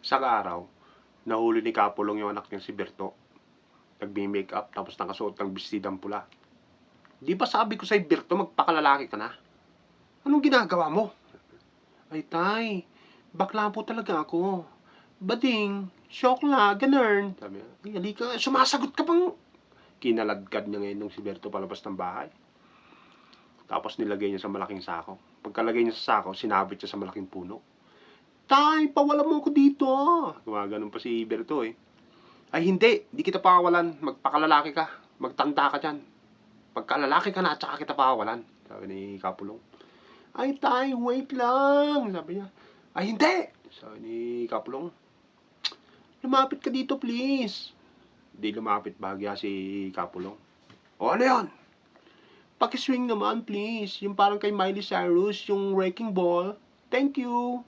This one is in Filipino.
Isang araw, nahuli ni Kapulong yung anak niya si Berto. Nagme-makeup tapos nakasuot ng bestidang pula. Di ba sabi ko sa'yo, Berto, magpakalalaki ka na? Anong ginagawa mo? Ay, tay, bakla po talaga ako. Bading, shock la, ganun. Sabi niya, ay, halika, sumasagot ka pang. Kinaladkad niya ngayon nung si Berto palabas ng bahay. Tapos nilagay niya sa malaking sako. Pagkalagay niya sa sako, sinabit niya sa malaking puno. Tay, pawala mo ako dito. Gumaganon pa si Berto eh. Ay hindi kita pakawalan. Magpakalalaki ka. Magtanda ka dyan. Pagkalalaki ka na at saka kita pakawalan. Sabi ni Kapulong. Ay tay, wait lang. Sabi niya. Ay hindi. Sabi ni Kapulong. Lumapit ka dito please. Di lumapit bahagya si Kapulong. O ano yun? Pakiswing naman please. Yung parang kay Miley Cyrus, yung wrecking ball. Thank you.